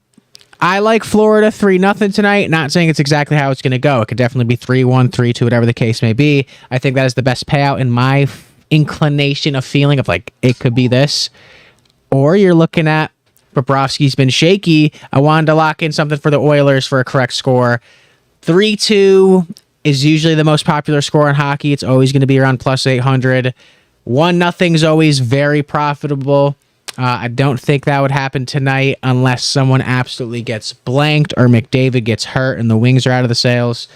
I like Florida 3-0 tonight. Not saying it's exactly how it's going to go. It could definitely be 3-1, 3-2, whatever the case may be. I think that is the best payout in my inclination of feeling of like, it could be this. Or you're looking at Bobrovsky's been shaky. I wanted to lock in something for the Oilers for a correct score. 3-2 is usually the most popular score in hockey. It's always going to be around plus 800. 1-0 is always very profitable. I don't think that would happen tonight unless someone absolutely gets blanked or McDavid gets hurt and the Wings are out of the sales.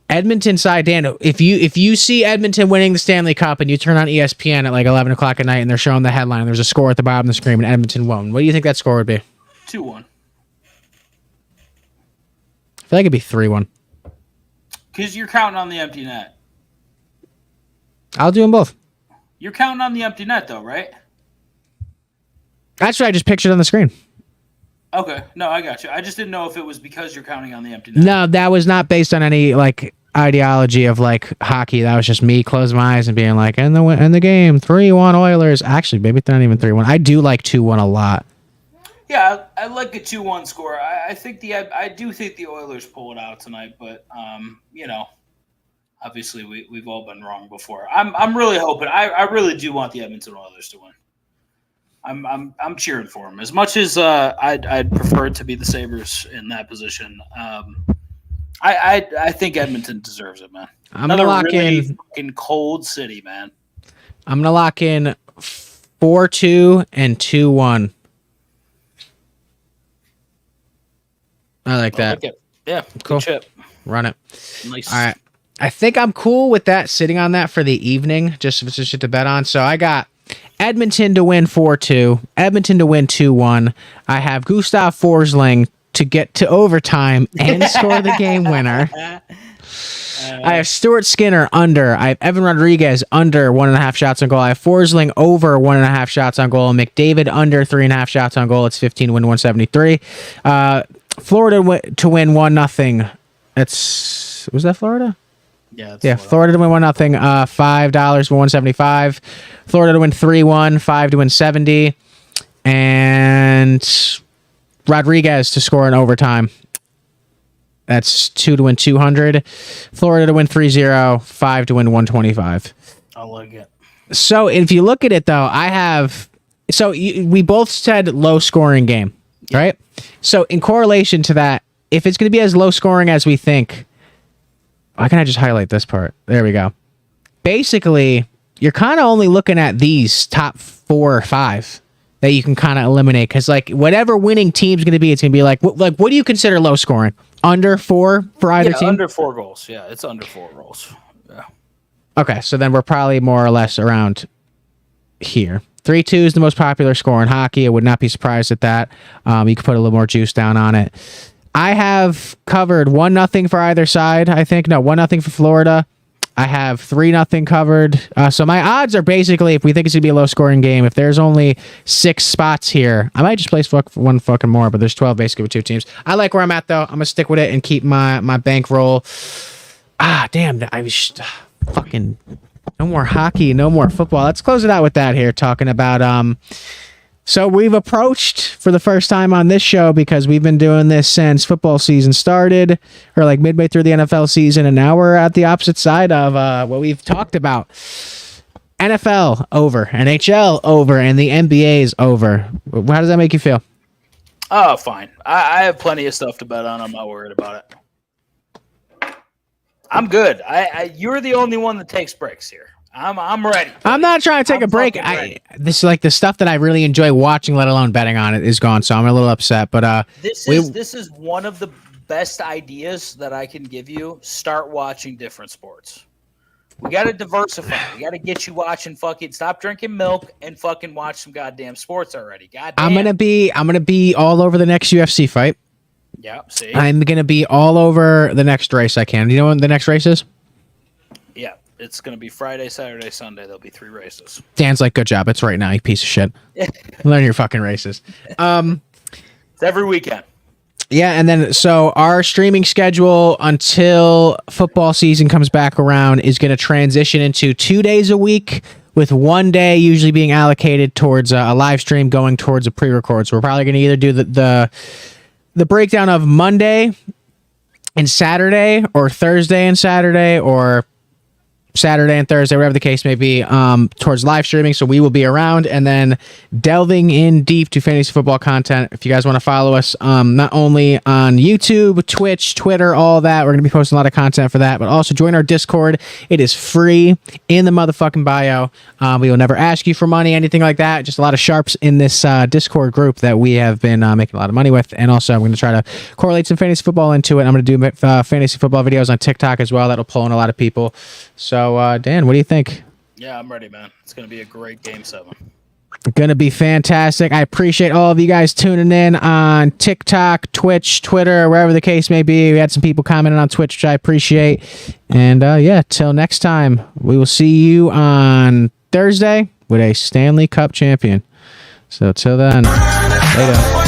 Edmonton side, Dan, if you see Edmonton winning the Stanley Cup and you turn on ESPN at like 11 o'clock at night and they're showing the headline and there's a score at the bottom of the screen and Edmonton won, what do you think that score would be? 2-1. I feel like it'd be 3-1. Because you're counting on the empty net. I'll do them both. You're counting on the empty net, though, right? That's what I just pictured on the screen. Okay. No, I got you. I just didn't know if it was because you're counting on the empty net. No, that was not based on any like ideology of like hockey. That was just me closing my eyes and being like, in the game, 3-1 Oilers. Actually, maybe they're not even 3-1. I do like 2-1 a lot. Yeah, I like a 2-1 score. I do think the Oilers pull it out tonight, but obviously we've all been wrong before. I'm really hoping. I really do want the Edmonton Oilers to win. I'm cheering for them as much as I'd prefer it to be the Sabres in that position. I think Edmonton deserves it, man. I'm gonna lock in fucking cold city, man. I'm gonna lock in 4-2 and 2-1. I like that. Yeah, cool. Good chip. Run it. Nice. All right. I think I'm cool with that, sitting on that for the evening, just to bet on. So I got Edmonton to win 4-2, Edmonton to win 2-1. I have Gustav Forsling to get to overtime and score the game winner. I have Stuart Skinner under. I have Evan Rodriguez under 1.5 shots on goal. I have Forsling over 1.5 shots on goal. McDavid under 3.5 shots on goal. It's 15 win 173. Florida to win 1-0. Was that Florida? Yeah. Florida to win 1-0. $5 to 175. Florida to win 3-1. 5 to win 70. And Rodriguez to score in overtime. That's 2 to win 200. Florida to win 3-0. 5 to win 125. I like it. So if you look at it though, we both said low scoring game, right? So in correlation to that, if it's going to be as low scoring as we think, why can't I just highlight this part? There we go. Basically, you're kind of only looking at these top 4 or 5 that you can kind of eliminate, because like whatever winning team's going to be, it's going to be like what do you consider low scoring? Under 4 for either team? Under 4 goals. Yeah, it's under 4 goals. Yeah. Okay, so then we're probably more or less around here. 3-2 is the most popular score in hockey. I would not be surprised at that. You could put a little more juice down on it. I have covered 1-0 for either side, I think. No, 1-0 for Florida. I have 3-0 covered. So my odds are basically, if we think it's going to be a low-scoring game, if there's only 6 spots here, I might just place one fucking more, but there's 12 basically with 2 teams. I like where I'm at, though. I'm going to stick with it and keep my bankroll. Damn. I was fucking... No more hockey, no more football. Let's close it out with that here, talking about... So we've approached for the first time on this show, because we've been doing this since football season started, or like midway through the NFL season, and now we're at the opposite side of what we've talked about. NFL over, NHL over, and the NBA is over. How does that make you feel? Oh, fine. I have plenty of stuff to bet on. I'm not worried about it. I'm good. You're the only one that takes breaks here. I'm ready. I'm not trying to take a break. This is like the stuff that I really enjoy watching, let alone betting on it, is gone. So I'm a little upset. But this is one of the best ideas that I can give you. Start watching different sports. We got to diversify. We got to get you watching fucking. Stop drinking milk and fucking watch some goddamn sports already. Goddamn. I'm gonna be all over the next UFC fight. Yeah. See. I'm gonna be all over the next race I can. Do you know when the next race is? Yeah. It's going to be Friday, Saturday, Sunday. There'll be 3 races. Dan's like, good job. It's right now, you piece of shit. Learn your fucking races. It's every weekend. Yeah, and then so our streaming schedule until football season comes back around is going to transition into 2 days a week, with 1 day usually being allocated towards a live stream going towards a pre-record. So we're probably going to either do the breakdown of Monday and Saturday, or Thursday and Saturday, or Saturday and Thursday, whatever the case may be, towards live streaming. So we will be around, and then delving in deep to fantasy football content. If you guys want to follow us, not only on YouTube, Twitch, Twitter, all that, we're going to be posting a lot of content for that, but also join our Discord. It is free in the motherfucking bio. We will never ask you for money, anything like that. Just a lot of sharps in this Discord group that we have been making a lot of money with. And also, I'm going to try to correlate some fantasy football into it. I'm going to do fantasy football videos on TikTok as well. That'll pull in a lot of people. So, Dan, what do you think? Yeah, I'm ready, man. It's going to be a great Game 7. Going to be fantastic. I appreciate all of you guys tuning in on TikTok, Twitch, Twitter, wherever the case may be. We had some people commenting on Twitch, which I appreciate. And yeah, till next time, we will see you on Thursday with a Stanley Cup champion. So till then, later.